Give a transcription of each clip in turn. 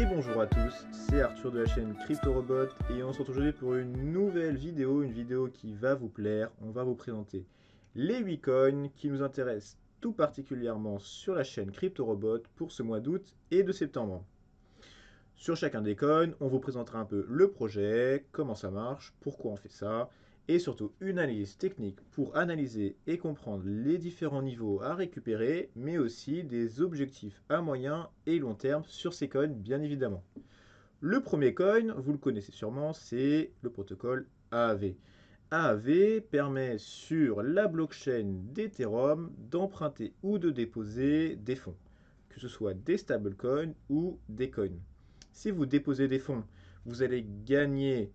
bonjour à tous, c'est Arthur de la chaîne CryptoRobot et on se retrouve aujourd'hui pour une nouvelle vidéo, qui va vous plaire. On va vous présenter les 8 coins qui nous intéressent tout particulièrement sur la chaîne CryptoRobot pour ce mois d'août et de septembre. Sur chacun des coins, on vous présentera un peu le projet, comment ça marche, pourquoi on fait ça, et surtout une analyse technique pour analyser et comprendre les différents niveaux à récupérer, mais aussi des objectifs à moyen et long terme sur ces coins, bien évidemment. Le premier coin, vous le connaissez sûrement, c'est le protocole AAV. AAV permet sur la blockchain d'Ethereum d'emprunter ou de déposer des fonds, que ce soit des stablecoins ou des coins. Si vous déposez des fonds, vous allez gagner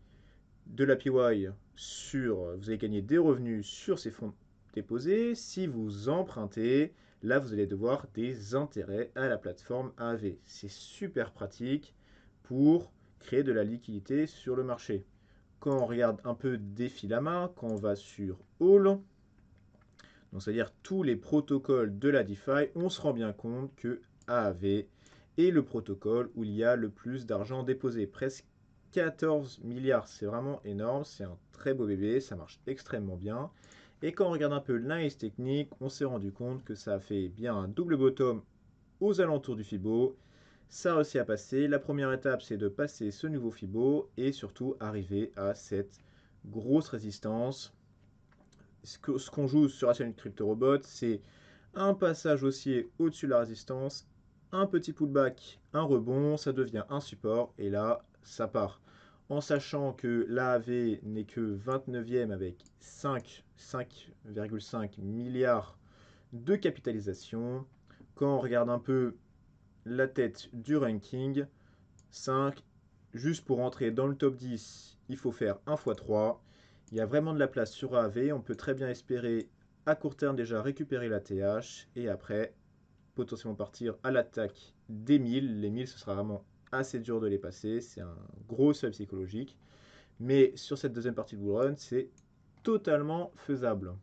de l'APY vous allez gagner des revenus sur ces fonds déposés. Si vous empruntez, là vous allez devoir des intérêts à la plateforme AAV. C'est super pratique pour créer de la liquidité sur le marché. Quand on regarde un peu défi la main, quand on va sur All, donc c'est-à-dire tous les protocoles de la DeFi, on se rend bien compte que AAV est le protocole où il y a le plus d'argent déposé, presque 14 milliards, c'est vraiment énorme, c'est un très beau bébé, ça marche extrêmement bien. Et quand on regarde un peu l'analyse technique, on s'est rendu compte que ça a fait bien un double bottom aux alentours du Fibo. Ça a réussi à passer. La première étape, c'est de passer ce nouveau Fibo et surtout arriver à cette grosse résistance. Ce qu'on joue sur la chaîne CryptoRobot, c'est un passage haussier au-dessus de la résistance, un petit pullback, un rebond, ça devient un support et là, ça part. En sachant que l'AAV n'est que 29e avec 5,5 milliards de capitalisation. Quand on regarde un peu la tête du ranking, 5, juste pour entrer dans le top 10, il faut faire 1 x 3. Il y a vraiment de la place sur AAV. On peut très bien espérer à court terme déjà récupérer la TH et après potentiellement partir à l'attaque des 1000. Les 1000, ce sera vraiment assez dur de les passer. C'est un gros seuil psychologique. Mais sur cette deuxième partie de bull run, c'est totalement faisable.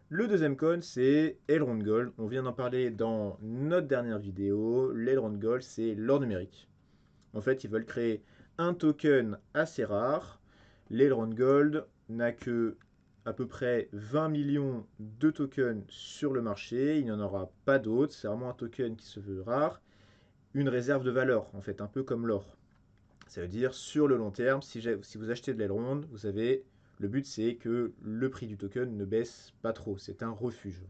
Le deuxième coin, c'est Elrond Gold. On vient d'en parler dans notre dernière vidéo. L'Elrond Gold, c'est l'or numérique. En fait, ils veulent créer un token assez rare. L'Elrond Gold n'a que à peu près 20 millions de tokens sur le marché. Il n'y en aura pas d'autres. C'est vraiment un token qui se veut rare. Une réserve de valeur, en fait, un peu comme l'or. Ça veut dire, sur le long terme, si vous achetez de l'Elrond, vous avez... Le but, c'est que le prix du token ne baisse pas trop. C'est un refuge.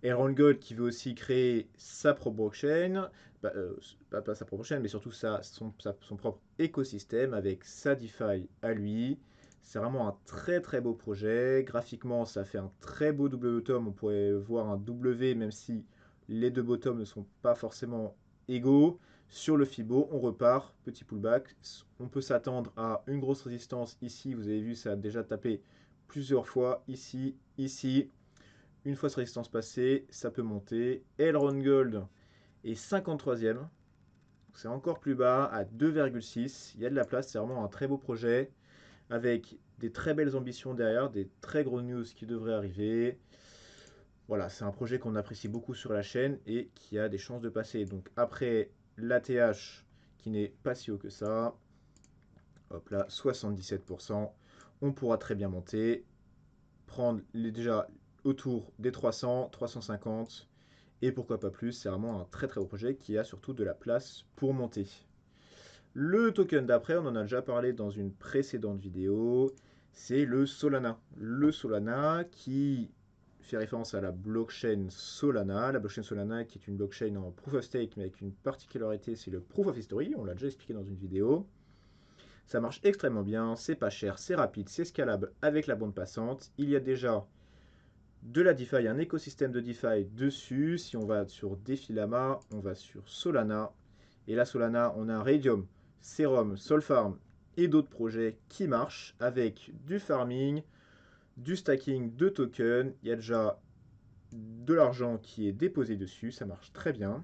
Elrond Gold qui veut aussi créer sa propre blockchain, pas sa propre blockchain, mais surtout son propre écosystème avec sa DeFi à lui. C'est vraiment un très très beau projet. Graphiquement, ça fait un très beau double bottom. On pourrait voir un W, même si les deux bottoms ne sont pas forcément égaux. Sur le Fibo, on repart, petit pullback. On peut s'attendre à une grosse résistance ici. Vous avez vu, ça a déjà tapé plusieurs fois ici, ici. Une fois cette résistance passée, ça peut monter. Elrond Gold est 53e. C'est encore plus bas, à 2,6. Il y a de la place, c'est vraiment un très beau projet. Avec des très belles ambitions derrière, des très gros news qui devraient arriver. Voilà, c'est un projet qu'on apprécie beaucoup sur la chaîne et qui a des chances de passer. Donc après l'ATH, qui n'est pas si haut que ça, hop là, 77%, on pourra très bien monter, prendre déjà autour des 300, 350 et pourquoi pas plus. C'est vraiment un très très beau projet qui a surtout de la place pour monter. Le token d'après, on en a déjà parlé dans une précédente vidéo, c'est le Solana. Le Solana qui fait référence à la blockchain Solana. La blockchain Solana qui est une blockchain en proof of stake mais avec une particularité, c'est le proof of history. On l'a déjà expliqué dans une vidéo. Ça marche extrêmement bien, c'est pas cher, c'est rapide, c'est scalable avec la bande passante. Il y a déjà de la DeFi, un écosystème de DeFi dessus. Si on va sur Defilama, on va sur Solana. Et là, Solana, on a Radium, Serum, Solfarm et d'autres projets qui marchent avec du farming, du stacking de tokens. Il y a déjà de l'argent qui est déposé dessus, ça marche très bien.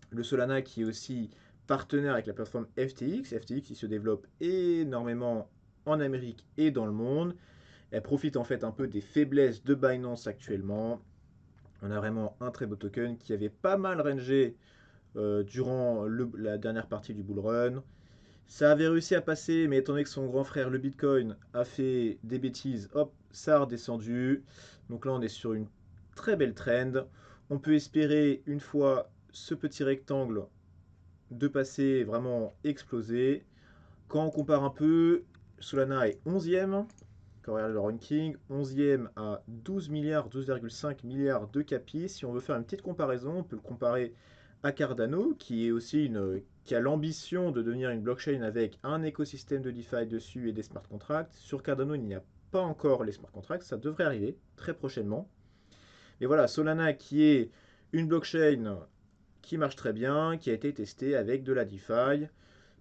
Le Solana qui est aussi partenaire avec la plateforme FTX. FTX qui se développe énormément en Amérique et dans le monde. Elle profite en fait un peu des faiblesses de Binance actuellement. On a vraiment un très beau token qui avait pas mal rangé durant la dernière partie du bull run. Ça avait réussi à passer, mais étant donné que son grand frère, le Bitcoin, a fait des bêtises, hop, ça a redescendu. Donc là, on est sur une très belle trend. On peut espérer, une fois ce petit rectangle, de passer vraiment exploser. Quand on compare un peu, Solana est 11e. Quand on regarde le ranking, 11e à 12 milliards, 12,5 milliards de capi. Si on veut faire une petite comparaison, on peut le comparer à Cardano, qui est aussi qui a l'ambition de devenir une blockchain avec un écosystème de DeFi dessus et des smart contracts. Sur Cardano, il n'y a pas encore les smart contracts, ça devrait arriver très prochainement. Et voilà, Solana qui est une blockchain qui marche très bien, qui a été testée avec de la DeFi.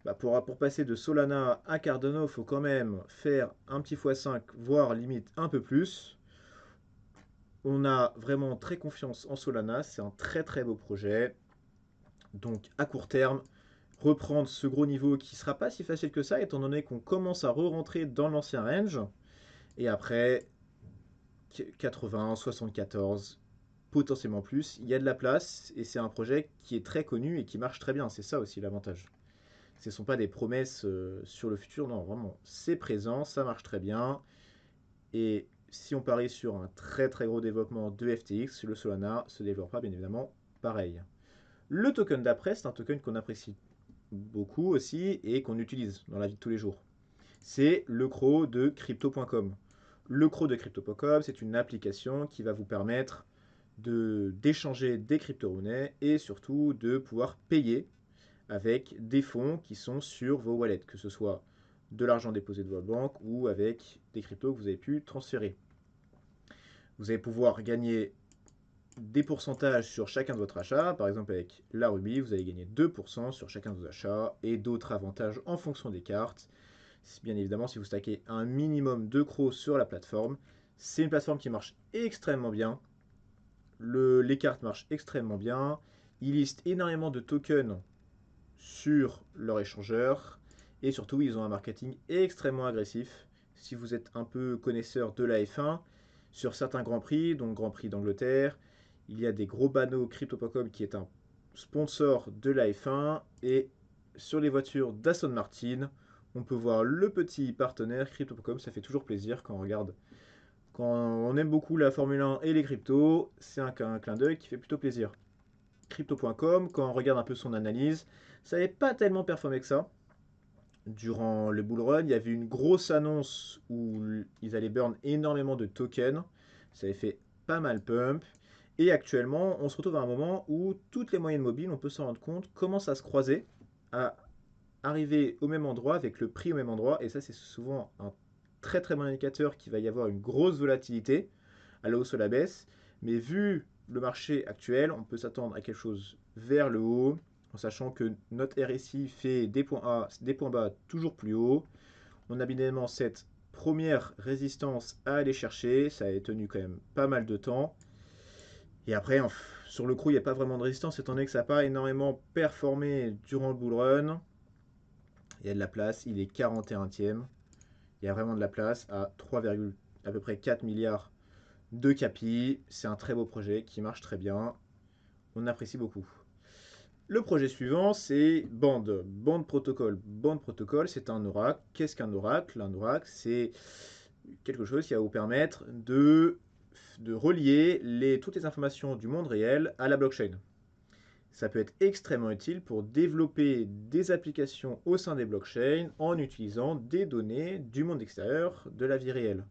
Bah, pour passer de Solana à Cardano, il faut quand même faire un petit x5, voire limite un peu plus. On a vraiment très confiance en Solana, c'est un très très beau projet. Donc à court terme, reprendre ce gros niveau qui ne sera pas si facile que ça, étant donné qu'on commence à re-rentrer dans l'ancien range. Et après, 80, 74, potentiellement plus, il y a de la place et c'est un projet qui est très connu et qui marche très bien. C'est ça aussi l'avantage. Ce ne sont pas des promesses sur le futur, non, vraiment, c'est présent, ça marche très bien. Et si on parie sur un très très gros développement de FTX, le Solana se développera bien évidemment pareil. Le token d'après, c'est un token qu'on apprécie beaucoup aussi et qu'on utilise dans la vie de tous les jours. C'est le CRO de crypto.com. Le CRO de crypto.com, c'est une application qui va vous permettre d'échanger des crypto-monnaies et surtout de pouvoir payer avec des fonds qui sont sur vos wallets, que ce soit de l'argent déposé de votre banque ou avec des cryptos que vous avez pu transférer. Vous allez pouvoir gagner des pourcentages sur chacun de votre achat. Par exemple, avec la Ruby, vous allez gagner 2% sur chacun de vos achats et d'autres avantages en fonction des cartes. Bien évidemment, si vous stackez un minimum de CRO sur la plateforme, c'est une plateforme qui marche extrêmement bien. Les cartes marchent extrêmement bien. Ils listent énormément de tokens sur leur échangeur et surtout ils ont un marketing extrêmement agressif. Si vous êtes un peu connaisseur de la F1, sur certains grands prix, donc Grand Prix d'Angleterre, il y a des gros panneaux Crypto.com qui est un sponsor de la F1 et sur les voitures d'Aston Martin, on peut voir le petit partenaire Crypto.com, ça fait toujours plaisir quand on regarde. Quand on aime beaucoup la Formule 1 et les cryptos, c'est un clin d'œil qui fait plutôt plaisir. Crypto.com, quand on regarde un peu son analyse, ça n'avait pas tellement performé que ça. Durant le bull run, il y avait une grosse annonce où ils allaient burn énormément de tokens. Ça avait fait pas mal pump. Et actuellement, on se retrouve à un moment où toutes les moyennes mobiles, on peut s'en rendre compte, commencent à se croiser, à arriver au même endroit, avec le prix au même endroit. Et ça, c'est souvent un très très bon indicateur qu'il va y avoir une grosse volatilité à la hausse ou à la baisse. Mais vu le marché actuel, on peut s'attendre à quelque chose vers le haut, en sachant que notre RSI fait des points A, des points bas toujours plus haut. On a bien évidemment cette première résistance à aller chercher, ça a tenu quand même pas mal de temps. Et après, sur le coup, il n'y a pas vraiment de résistance, étant donné que ça n'a pas énormément performé durant le bull run. Il y a de la place, il est 41e. Il y a vraiment de la place à 3, à peu près 4 milliards de capi. C'est un très beau projet qui marche très bien. On apprécie beaucoup. Le projet suivant, c'est Band. Band Protocol. Band Protocol, c'est un oracle. Qu'est-ce qu'un oracle? Un oracle, c'est quelque chose qui va vous permettre de relier toutes les informations du monde réel à la blockchain. Ça peut être extrêmement utile pour développer des applications au sein des blockchains en utilisant des données du monde extérieur de la vie réelle.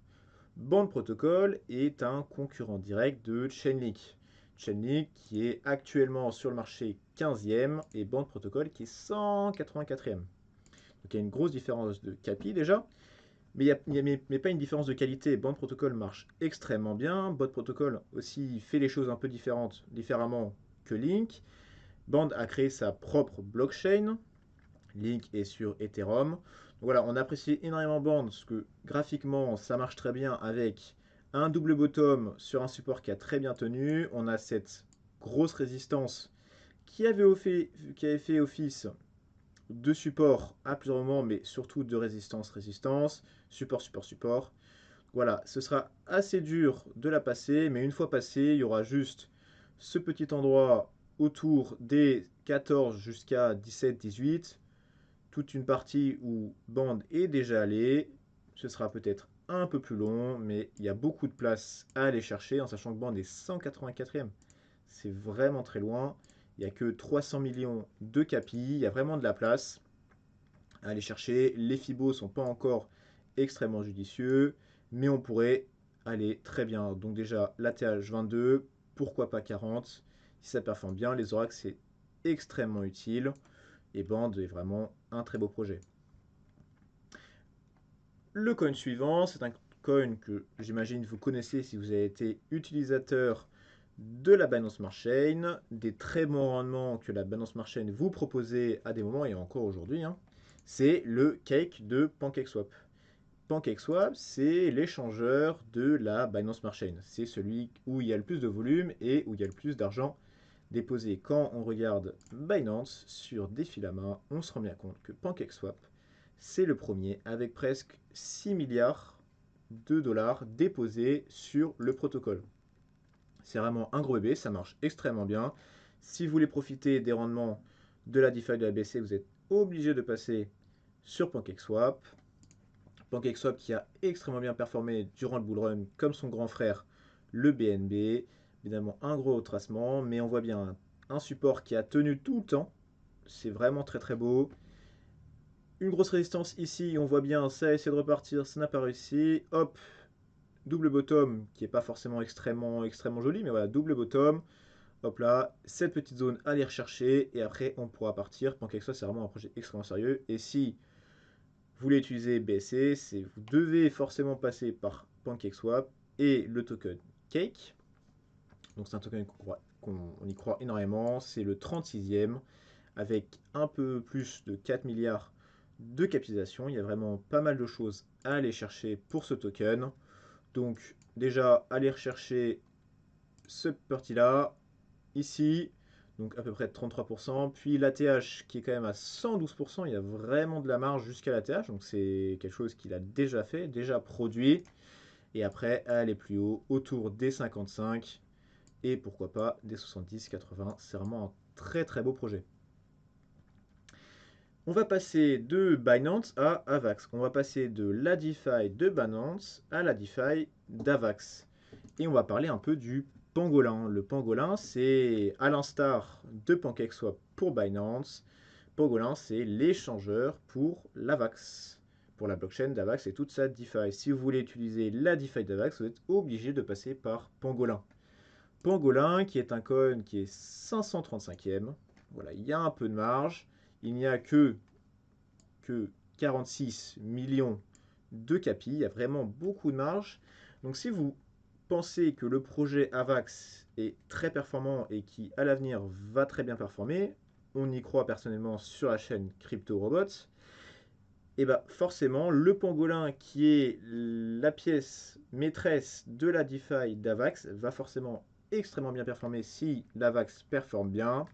Band Protocol est un concurrent direct de Chainlink. Chainlink qui est actuellement sur le marché 15e et Band Protocol qui est 184e. Donc il y a une grosse différence de capi déjà, mais il n'y a pas une différence de qualité. Band Protocol marche extrêmement bien. Band Protocol aussi fait les choses un peu différemment que Link. Band a créé sa propre blockchain. Link est sur Ethereum. Donc voilà, on apprécie énormément Band parce que graphiquement ça marche très bien avec un double bottom sur un support qui a très bien tenu. On a cette grosse résistance qui avait fait office de support à plusieurs moments, mais surtout de résistance, support, support, support. Voilà, ce sera assez dur de la passer, mais une fois passée, il y aura juste ce petit endroit autour des 14 jusqu'à 17-18, toute une partie où Band est déjà allé. Ce sera peut-être un peu plus long, mais il y a beaucoup de place à aller chercher, en sachant que Band est 184e. C'est vraiment très loin. Il n'y a que 300 millions de capis, il y a vraiment de la place à aller chercher. Les fibos ne sont pas encore extrêmement judicieux, mais on pourrait aller très bien. Donc déjà, l'ATH 22, pourquoi pas 40. Si ça performe bien, les oracles, c'est extrêmement utile. Et Band est vraiment un très beau projet. Le coin suivant, c'est un coin que j'imagine vous connaissez si vous avez été utilisateur de la Binance Smart Chain, des très bons rendements que la Binance Smart Chain vous proposait à des moments et encore aujourd'hui, hein, c'est le cake de PancakeSwap. PancakeSwap, c'est l'échangeur de la Binance Smart Chain. C'est celui où il y a le plus de volume et où il y a le plus d'argent déposé. Quand on regarde Binance sur Defilama, on se rend bien compte que PancakeSwap, c'est le premier avec presque 6 milliards de dollars déposés sur le protocole. C'est vraiment un gros bébé, ça marche extrêmement bien. Si vous voulez profiter des rendements de la DeFi de la BC, vous êtes obligé de passer sur PancakeSwap. PancakeSwap qui a extrêmement bien performé durant le bullrun, comme son grand frère, le BNB. Évidemment, un gros retracement, mais on voit bien un support qui a tenu tout le temps. C'est vraiment très très beau. Une grosse résistance ici, on voit bien, ça a essayé de repartir, ça n'a pas réussi. Hop, double bottom, qui n'est pas forcément extrêmement joli, mais voilà, double bottom. Hop là, cette petite zone à aller rechercher, et après on pourra partir. PancakeSwap, c'est vraiment un projet extrêmement sérieux. Et si vous voulez utiliser BSC, vous devez forcément passer par PancakeSwap et le token Cake. Donc c'est un token qu'on y croit énormément. C'est le 36e avec un peu plus de 4 milliards de capitalisation. Il y a vraiment pas mal de choses à aller chercher pour ce token. Donc déjà, aller rechercher ce parti-là, ici, donc à peu près de 33%. Puis l'ATH qui est quand même à 112%, il y a vraiment de la marge jusqu'à l'ATH, donc c'est quelque chose qu'il a déjà fait, déjà produit. Et après, à aller plus haut, autour des 55 et pourquoi pas des 70-80. C'est vraiment un très très beau projet. On va passer de Binance à Avax. On va passer de la DeFi de Binance à la DeFi d'Avax. Et on va parler un peu du pangolin. Le pangolin, c'est à l'instar de PancakeSwap pour Binance. Pangolin, c'est l'échangeur pour l'Avax, pour la blockchain d'Avax et toute sa DeFi. Si vous voulez utiliser la DeFi d'Avax, vous êtes obligé de passer par Pangolin. Pangolin, qui est un coin qui est 535e. Voilà, il y a un peu de marge. Il n'y a que 46 millions de capis. Il y a vraiment beaucoup de marge. Donc si vous pensez que le projet Avax est très performant et qui à l'avenir va très bien performer, on y croit personnellement sur la chaîne Crypto Robots, et bien forcément le pangolin qui est la pièce maîtresse de la DeFi d'Avax va forcément extrêmement bien performer si l'Avax performe bien.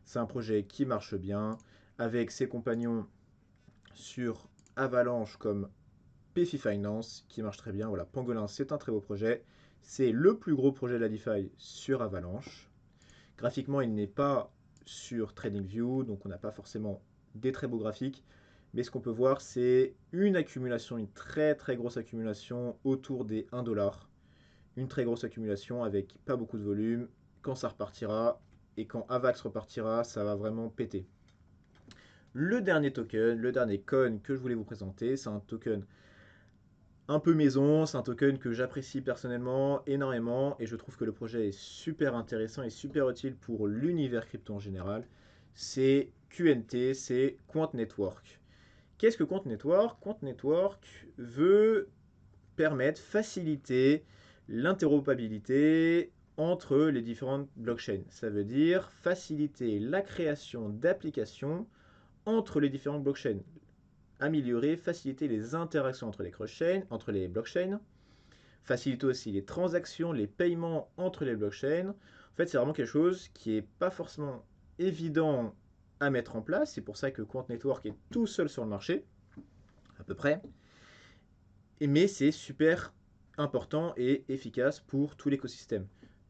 C'est un projet qui marche bien avec ses compagnons sur Avalanche comme PFI Finance qui marche très bien. Voilà, Pangolin, c'est un très beau projet. C'est le plus gros projet de la DeFi sur Avalanche. Graphiquement, il n'est pas sur TradingView, donc on n'a pas forcément des très beaux graphiques. Mais ce qu'on peut voir, c'est une accumulation, une très très grosse accumulation autour des 1$. Une très grosse accumulation avec pas beaucoup de volume. Quand ça repartira et quand Avax repartira, ça va vraiment péter. Le dernier token, le dernier coin que je voulais vous présenter, c'est un token un peu maison, c'est un token que j'apprécie personnellement énormément et je trouve que le projet est super intéressant et super utile pour l'univers crypto en général. C'est QNT, c'est Quant Network. Qu'est-ce que Quant Network? Quant Network veut permettre, faciliter l'interopérabilité entre les différentes blockchains. Ça veut dire faciliter la création d'applications entre les différentes blockchains. Améliorer, faciliter les interactions entre les blockchains, faciliter aussi les transactions, les paiements entre les blockchains. En fait, c'est vraiment quelque chose qui n'est pas forcément évident à mettre en place. C'est pour ça que Quant Network est tout seul sur le marché, à peu près. Mais c'est super important et efficace pour tout l'écosystème.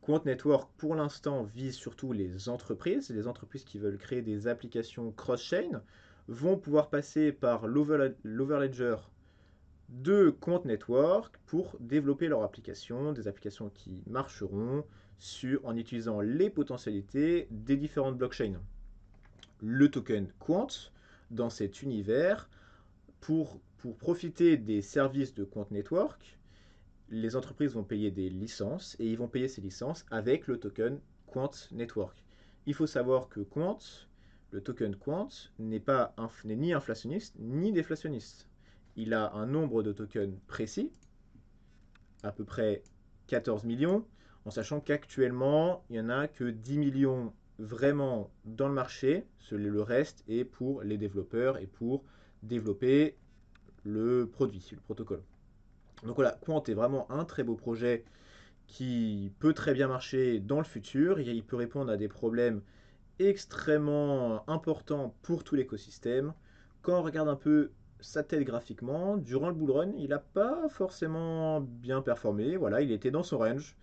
Quant Network, pour l'instant, vise surtout les entreprises qui veulent créer des applications cross-chain vont pouvoir passer par l'Overledger de Quant Network pour développer leurs applications, des applications qui marcheront en utilisant les potentialités des différentes blockchains. Le token Quant, dans cet univers, pour profiter des services de Quant Network, les entreprises vont payer des licences et ils vont payer ces licences avec le token Quant Network. Il faut savoir que le token Quant, n'est ni inflationniste ni déflationniste. Il a un nombre de tokens précis, à peu près 14 millions, en sachant qu'actuellement, il n'y en a que 10 millions vraiment dans le marché. Le reste est pour les développeurs et pour développer le produit, le protocole. Donc voilà, Quant est vraiment un très beau projet qui peut très bien marcher dans le futur. Il peut répondre à des problèmes extrêmement importants pour tout l'écosystème. Quand on regarde un peu sa tête graphiquement, durant le bull run, il n'a pas forcément bien performé. Voilà, il était dans son range.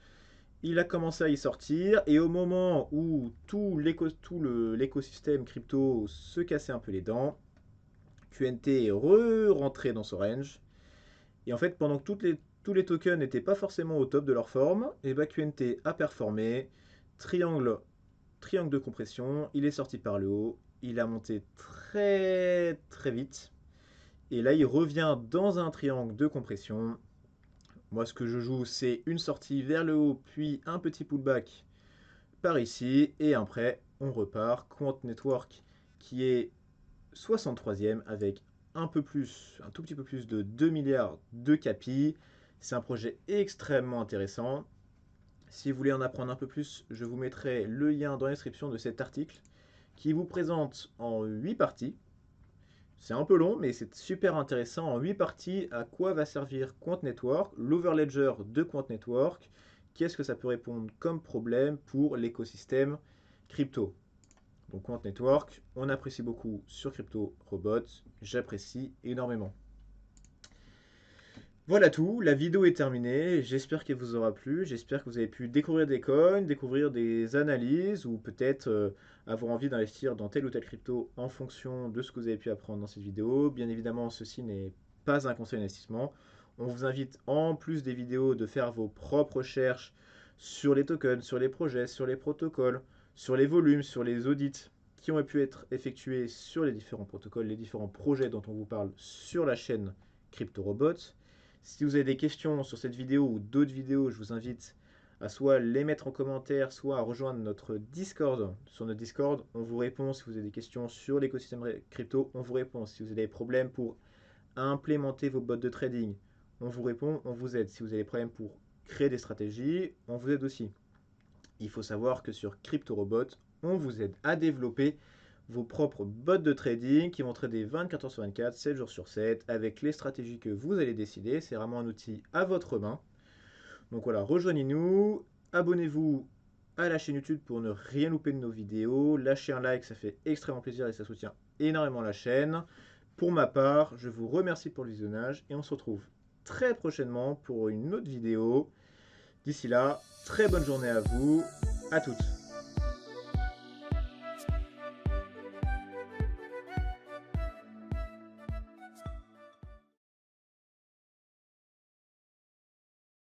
Il a commencé à y sortir et au moment où tout l'écosystème crypto se cassait un peu les dents, QNT est rentré dans son range. Et en fait, pendant que tous les tokens n'étaient pas forcément au top de leur forme, et bah QNT a performé. Triangle, triangle de compression, il est sorti par le haut, il a monté très très vite. Et là, il revient dans un triangle de compression. Moi, ce que je joue, c'est une sortie vers le haut, puis un petit pullback par ici. Et après, on repart. Quant Network qui est 63e avec un tout petit peu plus de 2 milliards de capi. C'est un projet extrêmement intéressant. Si vous voulez en apprendre un peu plus, je vous mettrai le lien dans la description de cet article qui vous présente en 8 parties. C'est un peu long, mais c'est super intéressant. En 8 parties, à quoi va servir Quant Network, l'Overledger de Quant Network, qu'est-ce que ça peut répondre comme problème pour l'écosystème crypto. Donc Quant Network, on apprécie beaucoup sur Crypto Robot, j'apprécie énormément. Voilà tout, la vidéo est terminée, j'espère qu'elle vous aura plu, j'espère que vous avez pu découvrir des coins, découvrir des analyses ou peut-être avoir envie d'investir dans telle ou telle crypto en fonction de ce que vous avez pu apprendre dans cette vidéo. Bien évidemment, ceci n'est pas un conseil d'investissement. On vous invite en plus des vidéos de faire vos propres recherches sur les tokens, sur les projets, sur les protocoles, sur les volumes, sur les audits qui ont pu être effectués sur les différents protocoles, les différents projets dont on vous parle sur la chaîne CryptoRobot. Si vous avez des questions sur cette vidéo ou d'autres vidéos, je vous invite à soit les mettre en commentaire, soit à rejoindre notre Discord. Sur notre Discord, on vous répond si vous avez des questions sur l'écosystème crypto, on vous répond. Si vous avez des problèmes pour implémenter vos bots de trading, on vous répond, on vous aide. Si vous avez des problèmes pour créer des stratégies, on vous aide aussi. Il faut savoir que sur CryptoRobot, on vous aide à développer vos propres bots de trading qui vont trader 24 heures sur 24, 7 jours sur 7, avec les stratégies que vous allez décider. C'est vraiment un outil à votre main. Donc voilà, rejoignez-nous, abonnez-vous à la chaîne YouTube pour ne rien louper de nos vidéos. Lâchez un like, ça fait extrêmement plaisir et ça soutient énormément la chaîne. Pour ma part, je vous remercie pour le visionnage et on se retrouve très prochainement pour une autre vidéo. D'ici là, très bonne journée à vous, à toutes.